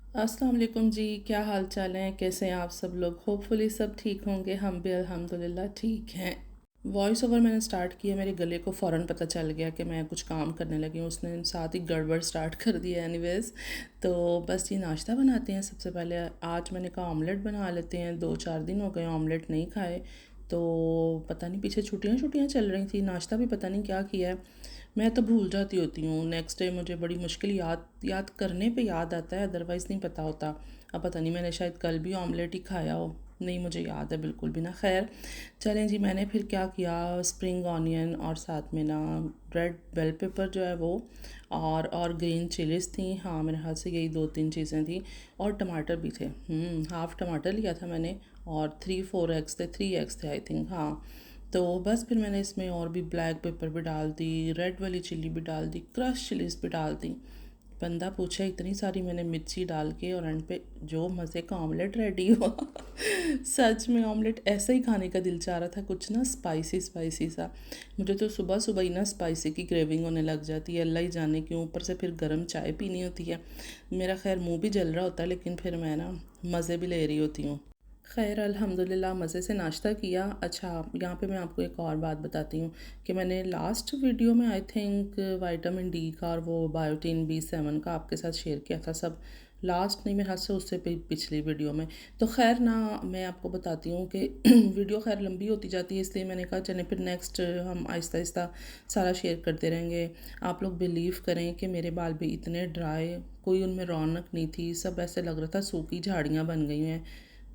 अस्सलाम वालेकुम जी। क्या हाल चाल हैं, कैसे हैं आप सब लोग? होपफुली सब ठीक होंगे। हम भी अल्हम्दुलिल्लाह ठीक हैं। वॉइस ओवर मैंने स्टार्ट किया, मेरे गले को फ़ौरन पता चल गया कि मैं कुछ काम करने लगी हूँ। उसने साथ ही गड़बड़ स्टार्ट कर दिया। एनीवेज़, तो बस ये नाश्ता बनाते हैं। सबसे पहले आज मैंने कहा ऑमलेट बना लेते हैं। 2-4 दिन हो गए ऑमलेट नहीं खाए, तो पता नहीं पीछे छुट्टियाँ छुट्टियाँ चल रही थी, नाश्ता भी पता नहीं क्या किया है। मैं तो भूल जाती होती हूँ। नेक्स्ट डे मुझे बड़ी मुश्किल याद याद करने पे याद आता है, अदरवाइज़ नहीं पता होता। अब पता नहीं मैंने शायद कल भी ऑमलेट ही खाया हो, नहीं मुझे याद है बिल्कुल भी ना। खैर चलें जी, मैंने फिर क्या किया, स्प्रिंग ऑनियन और साथ में ना रेड बेल पेपर जो है वो, और ग्रीन चिलीज़ थी। हाँ, मेरे हाथ से यही 2-3 चीज़ें थी। और टमाटर भी थे। हाफ़ टमाटर लिया था मैंने। और 3-4 एग्स थे, 3 एग्स थे आई थिंक। हाँ, तो बस फिर मैंने इसमें और भी ब्लैक पेपर भी डाल दी, रेड वाली चिल्ली भी डाल दी, क्रश चिलीज़ भी डाल दी। बंदा पूछे इतनी सारी मैंने मिर्ची डाल के, और एंड पे जो मज़े का ऑमलेट रेडी हुआ। सच में ऑमलेट ऐसे ही खाने का दिल चाह रहा था, कुछ ना स्पाइसी स्पाइसी सा। मुझे तो सुबह सुबह ही ना स्पाइसी की क्रेविंग होने लग जाती है, अल्लाह ही जाने क्यों। ऊपर से फिर गर्म चाय पीनी होती है। मेरा खैर मुंह भी जल रहा होता है, लेकिन फिर मैं ना मज़े भी ले रही होती हूँ। खैर अल्हम्दुलिल्लाह मज़े से नाश्ता किया। अच्छा, यहाँ पे मैं आपको एक और बात बताती हूँ कि मैंने लास्ट वीडियो में आई थिंक विटामिन डी का और वो बायोटीन B7 का आपके साथ शेयर किया था। सब लास्ट नहीं, मेरे हाथ से उससे पिछली वीडियो में। तो खैर ना, मैं आपको बताती हूँ कि वीडियो खैर लंबी होती जाती है, इसलिए मैंने कहा चलें फिर नेक्स्ट हम आहिस्ता आहिस्ता सारा शेयर करते रहेंगे। आप लोग बिलीव करें कि मेरे बाल भी इतने ड्राई, कोई उनमें रौनक नहीं थी, सब ऐसे लग रहा था सूखी झाड़ियाँ बन गई हैं।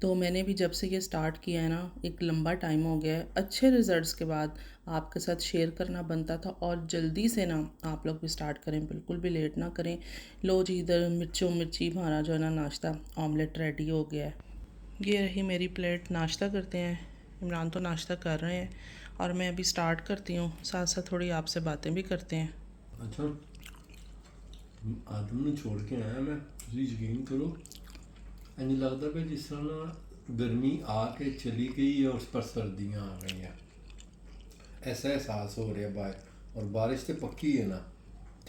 तो मैंने भी जब से ये स्टार्ट किया है ना, एक लंबा टाइम हो गया है, अच्छे रिज़ल्ट्स के बाद आपके साथ शेयर करना बनता था। और जल्दी से ना आप लोग भी स्टार्ट करें, बिल्कुल भी लेट ना करें। लो जी, इधर मिर्चों मिर्ची हमारा जो है ना नाश्ता ऑमलेट रेडी हो गया है। ये रही मेरी प्लेट, नाश्ता करते हैं। इमरान तो नाश्ता कर रहे हैं और मैं अभी स्टार्ट करती हूँ, साथ साथ थोड़ी आपसे बातें भी करते हैं। अच्छा, आदम ਨੂੰ छोड़ के आया मैं, ਤੁਸੀਂ ਯਕੀਨ ਕਰੋ। ਇੰਝ लगता कि जिस तरह ना गर्मी आके चली गई है और उस पर सर्दियाँ आ गई हैं, ऐसा एहसास हो रहा है बाहर। और बारिश तो पक्की है ना,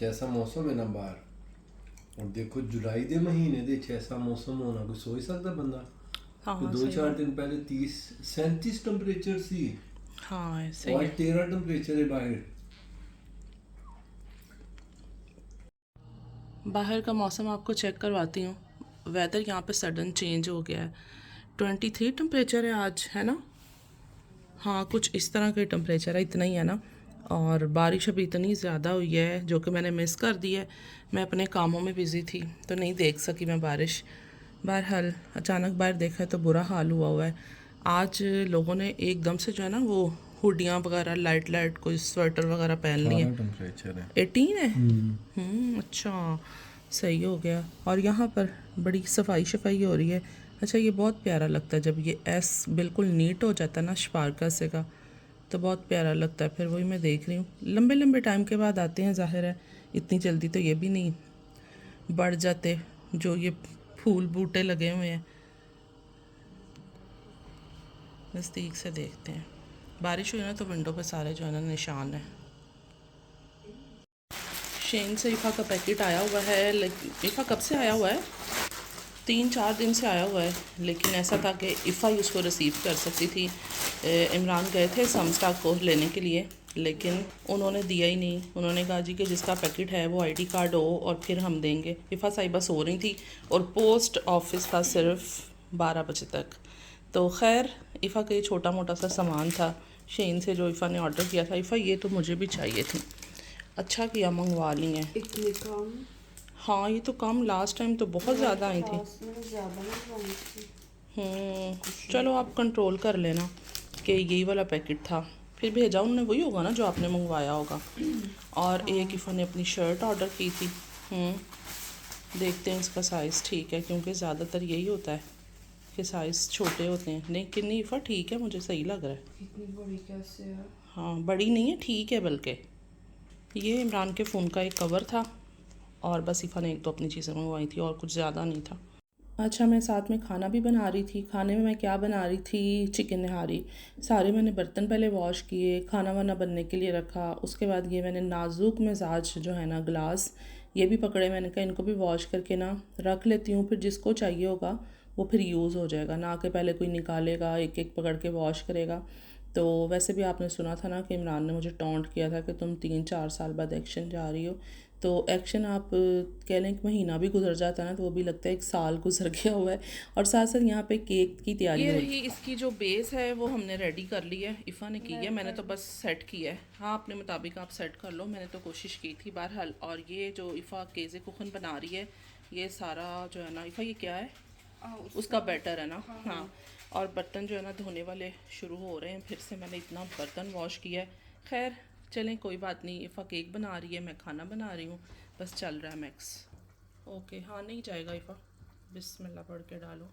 जैसा मौसम है ना बाहर। और देखो जुलाई के महीने दे ऐसा मौसम होना कोई सोच सकता बंदा हाँ कि हाँ, दो सही चार बात। दिन पहले 30-37 टेम्परेचर सी, हाँ, ऐसे ही और आज है। 13 टेम्परेचर है बाहर। बाहर का मौसम आपको चेक करवाती हूँ। वेदर यहाँ पे सडन चेंज हो गया है। 23 टेम्परेचर है आज, है ना? हाँ, कुछ इस तरह का टेम्परेचर है, इतना ही है ना। और बारिश अभी इतनी ज़्यादा हुई है जो कि मैंने मिस कर दी है। मैं अपने कामों में बिज़ी थी तो नहीं देख सकी मैं बारिश। बहरहाल अचानक बाहर देखा तो बुरा हाल हुआ है। आज लोगों ने एकदम से जो है ना वो हुडियाँ वगैरह, लाइट लाइट कोई स्वेटर वगैरह पहन ली है। 18 टेम्परेचर है। 18 है। अच्छा, सही हो गया। और यहाँ पर बड़ी सफाई शफाई हो रही है। अच्छा, ये बहुत प्यारा लगता है जब ये एस बिल्कुल नीट हो जाता है ना स्पार्का से का, तो बहुत प्यारा लगता है। फिर वही मैं देख रही हूँ, लंबे लंबे टाइम के बाद आते हैं, ज़ाहिर है इतनी जल्दी तो ये भी नहीं बढ़ जाते जो ये फूल बूटे लगे हुए हैं। नज़दीक से देखते हैं। बारिश हुई ना तो विंडो पे सारे जो है ना निशान है। शेन से ईफ़ा का पैकेट आया हुआ है, लेकिन ईफ़ा कब से आया हुआ है? 3-4 दिन से आया हुआ है। लेकिन ऐसा था कि ईफ़ा ही उसको रिसीव कर सकती थी। इमरान गए थे समस्टा को लेने के लिए, लेकिन उन्होंने दिया ही नहीं। उन्होंने कहा जी कि जिसका पैकेट है वो आईडी कार्ड हो और फिर हम देंगे। ईफ़ा साहिबा सो रही थी और पोस्ट ऑफिस था सिर्फ 12 बजे तक। तो खैर ईफ़ा का ये छोटा मोटा सा सामान था शेन से जो ईफ़ा ने ऑर्डर किया था। ईफ़ा ये तो मुझे भी चाहिए थी, अच्छा किया मंगवा ली हैं। इतने कम। हाँ, ये तो कम, लास्ट टाइम तो बहुत मैं ज़्यादा तो आई थी। लास्ट में ज़्यादा मंगवाई थी। चलो आप कंट्रोल कर लेना कि यही वाला पैकेट था। फिर भेजा उन्होंने वही होगा ना जो आपने मंगवाया होगा। और एक ईफ़ा ने अपनी शर्ट ऑर्डर की थी। देखते हैं इसका साइज़ ठीक है, क्योंकि ज़्यादातर यही होता है कि साइज़ छोटे होते हैं। नहीं कि नहीं ईफ़ा, ठीक है, मुझे सही लग रहा है। कितनी बड़ी कैसे है? हाँ, बड़ी नहीं है, ठीक है। बल्कि ये इमरान के फ़ोन का एक कवर था और बस ईफ़ा ने एक दो अपनी चीज़ें मंगवाई थी और कुछ ज़्यादा नहीं था। अच्छा, मैं साथ में खाना भी बना रही थी। खाने में मैं क्या बना रही थी, चिकन नहारी। सारे मैंने बर्तन पहले वॉश किए, खाना वाना बनने के लिए रखा। उसके बाद ये मैंने नाजुक मिजाज जो है ना ग्लास, ये भी पकड़े, मैंने कहा इनको भी वॉश करके ना रख लेती हूँ, फिर जिसको चाहिए होगा वो फिर यूज़ हो जाएगा, ना कि पहले कोई निकालेगा एक एक पकड़ के वॉश करेगा। तो वैसे भी आपने सुना था ना कि इमरान ने मुझे टॉन्ट किया था कि तुम 3-4 साल बाद एक्शन जा रही हो। तो एक्शन आप कह लें एक महीना भी गुजर जाता है ना तो वो भी लगता है 1 साल गुजर गया हुआ है। और साथ साथ यहाँ पे केक की तैयारी हो रही है। इसकी जो बेस है वो हमने रेडी कर ली है, इफ़ा ने की है, मैंने तो बस सेट किया है। हाँ, अपने मुताबिक आप सेट कर लो, मैंने तो कोशिश की थी बहरहाल। और ये जो इफ़ा केज़े कुखन बना रही है, ये सारा जो है ना, इफ़ा ये क्या है, उसका बैटर है ना। हाँ, और बर्तन जो है ना धोने वाले शुरू हो रहे हैं फिर से, मैंने इतना बर्तन वॉश किया है। खैर चलें कोई बात नहीं, इफ़ा केक बना रही है, मैं खाना बना रही हूँ, बस चल रहा है मैक्स। ओके, हाँ नहीं जाएगा इफ़ा, बिस्मिल्लाह पढ़ के डालो।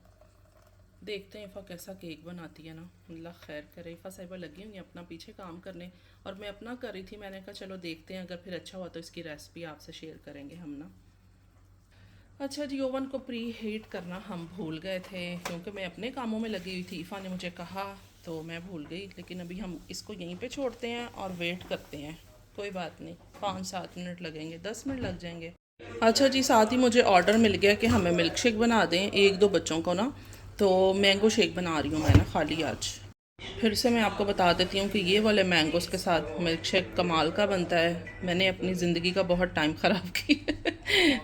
देखते हैं इफ़ा कैसा केक बनाती है ना, अल्लाह खैर करे। इफ़ा साहिबा लगी हुई अपना पीछे काम करने और मैं अपना कर रही थी। मैंने कहा चलो देखते हैं, अगर फिर अच्छा हुआ तो इसकी रेसिपी आपसे शेयर करेंगे हम ना। अच्छा जी, ओवन को प्री हीट करना हम भूल गए थे क्योंकि मैं अपने कामों में लगी हुई थी। इफ़ा ने मुझे कहा तो मैं भूल गई, लेकिन अभी हम इसको यहीं पे छोड़ते हैं और वेट करते हैं। कोई बात नहीं, 5-7 मिनट लगेंगे, 10 मिनट लग जाएंगे। अच्छा जी, साथ ही मुझे ऑर्डर मिल गया कि हमें मिल्क शेक बना दें 1-2 बच्चों को ना, तो मैंगो शेक बना रही हूँ मैं ना खाली आज। फिर से मैं आपको बता देती हूँ कि ये वाले मैंगोज़ के साथ मिल्क शेक कमाल का बनता है। मैंने अपनी ज़िंदगी का बहुत टाइम ख़राब किया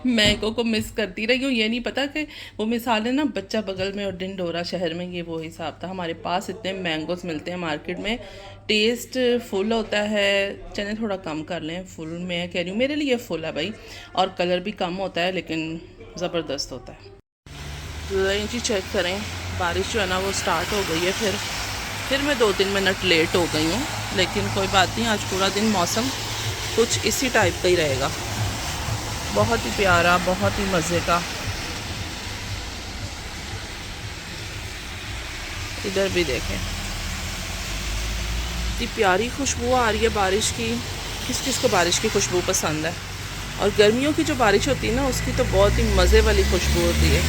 मैंगो को मिस करती रही हूँ। ये नहीं पता कि वो मिसाल है ना, बच्चा बगल में और डिंडोरा शहर में, ये वो हिसाब था। हमारे पास इतने मैंगोज़ मिलते हैं मार्केट में, टेस्ट फुल होता है। चने थोड़ा कम कर लें, फुल मैं कह रही हूँ, मेरे लिए फुल है भाई। और कलर भी कम होता है लेकिन ज़बरदस्त होता है। जी चेक करें, बारिश जो है ना वो स्टार्ट हो गई है। फिर मैं 2-3 मिनट लेट हो गई हूँ, लेकिन कोई बात नहीं, आज पूरा दिन मौसम कुछ इसी टाइप का ही रहेगा। बहुत ही प्यारा, बहुत ही मज़े का। इधर भी देखें, इतनी प्यारी खुशबू आ रही है बारिश की। किस किस को बारिश की खुशबू पसंद है? और गर्मियों की जो बारिश होती है ना, उसकी तो बहुत ही मज़े वाली खुशबू होती है।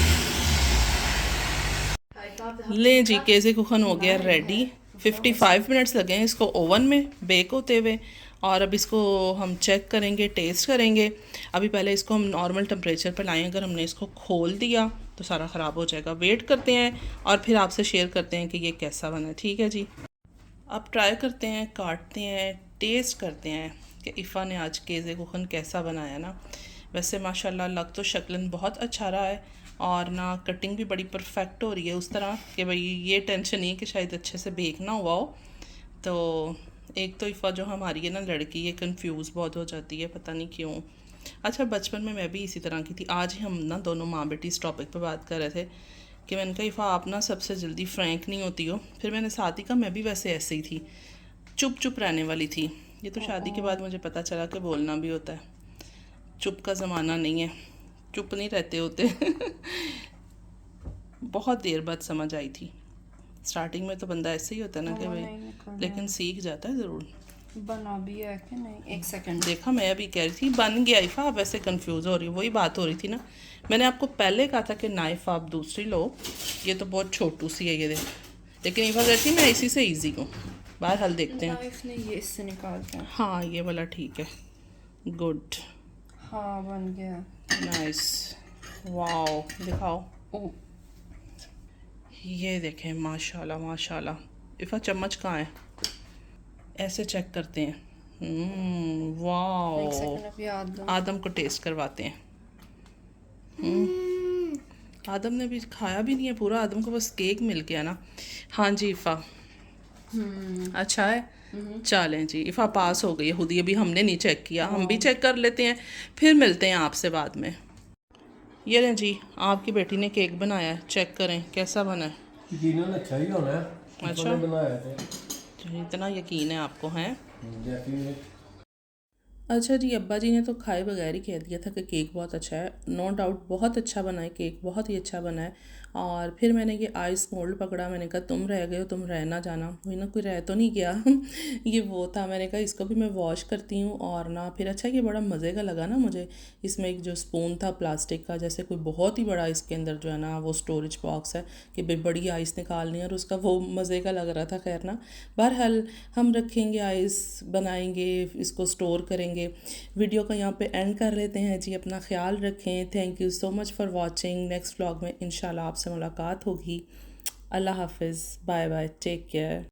लें जी, केज़े कुखन हो गया रेडी। 55 मिनट्स लगे हैं इसको ओवन में बेक होते हुए, और अब इसको हम चेक करेंगे, टेस्ट करेंगे। अभी पहले इसको हम नॉर्मल टेम्परेचर पर लाएं, अगर हमने इसको खोल दिया तो सारा ख़राब हो जाएगा। वेट करते हैं और फिर आपसे शेयर करते हैं कि ये कैसा बना है। ठीक है जी, अब ट्राई करते हैं, काटते हैं, टेस्ट करते हैं कि इफ़ा ने आज केज़े कुखन कैसा बनाया ना। वैसे माशाल्लाह लग तो शक्लन बहुत अच्छा रहा है, और ना कटिंग भी बड़ी परफेक्ट हो रही है, उस तरह कि भाई ये टेंशन नहीं है कि शायद अच्छे से बेक ना हुआ हो। तो एक तो इफ़ा जो हमारी है ना लड़की, ये कंफ्यूज बहुत हो जाती है, पता नहीं क्यों। अच्छा, बचपन में मैं भी इसी तरह की थी। आज ही हम ना दोनों माँ बेटी इस टॉपिक पर बात कर रहे थे कि मैंने कहा इफ़ा आप ना सबसे जल्दी फ्रैंक नहीं होती हो। फिर मैंने साथ ही कहा मैं भी वैसे ऐसे ही थी, चुप चुप रहने वाली थी। ये तो शादी के बाद मुझे पता चला कि बोलना भी होता है, चुप का ज़माना नहीं है, चुप नहीं रहते होते बहुत देर बाद समझ आई थी। स्टार्टिंग में तो बंदा ऐसे ही होता है ना कि भाई, लेकिन सीख जाता है ज़रूर। बना भी है कि नहीं? एक सेकंड। देखा, मैं अभी कह रही थी बन गया इफ़ा, आप ऐसे कंफ्यूज हो रही हो। वही बात हो रही थी ना, मैंने आपको पहले कहा था कि नाइफ़ आप दूसरी लो, ये तो बहुत छोटू सी है ये देख। लेकिन इफ़ा कहती मैं इसी से ईजी हूँ। बहरहाल देखते हैं। नाइफ ने ये इससे निकालते हैं। हाँ, ये वाला ठीक है, गुड, हाँ बन गया। नाइस, वाओ, दिखाओ। ओ ये देखें, माशाल्लाह माशाल्लाह। इफ़ा चम्मच कहाँ है? ऐसे चेक करते हैं। एक वाओ, सेकंड, अभी आदम को टेस्ट करवाते हैं। आदम ने भी खाया भी नहीं है पूरा, आदम को बस केक मिल गया ना। हाँ जी इफ़ा, अच्छा है। चलें जी, इफ़ा पास हो गई है खुद ही, अभी हमने नहीं चेक किया, हम भी चेक कर लेते हैं, फिर मिलते हैं आपसे बाद में। ये लें जी, आपकी बेटी ने केक बनाया है, चेक करें कैसा बना है। यकीनन अच्छा ही होना है। अच्छा, बनाया थे तो इतना यकीन है आपको, हैं? जैसे अच्छा जी, अब्बा जी ने तो खाए बगैर ही कह दिया था कि केक बहुत अच्छा है। नो डाउट बहुत अच्छा बना है केक, बहुत ही अच्छा बना है। और फिर मैंने ये आइस मोल्ड पकड़ा, मैंने कहा तुम रह गए हो, तुम रह ना जाना। वही ना, कोई रह तो नहीं गया ये वो था। मैंने कहा इसको भी मैं वॉश करती हूँ। और ना फिर अच्छा, ये बड़ा मज़े का लगा ना मुझे। इसमें एक जो स्पून था प्लास्टिक का, जैसे कोई बहुत ही बड़ा इसके अंदर जो है ना वो स्टोरेज बॉक्स है कि भाई बड़ी आइस निकालनी है, और उसका वो मज़े का लग रहा था। खैर ना, बहरहाल हम रखेंगे आइस, बनाएंगे, इसको स्टोर करेंगे जाएंगे। वीडियो को यहाँ पे एंड कर लेते हैं जी। अपना ख्याल रखें। Thank you so much for watching. Next vlog में इंशाल्लाह आपसे मुलाकात होगी। अल्लाह हाफिज़, बाय बाय, टेक केयर।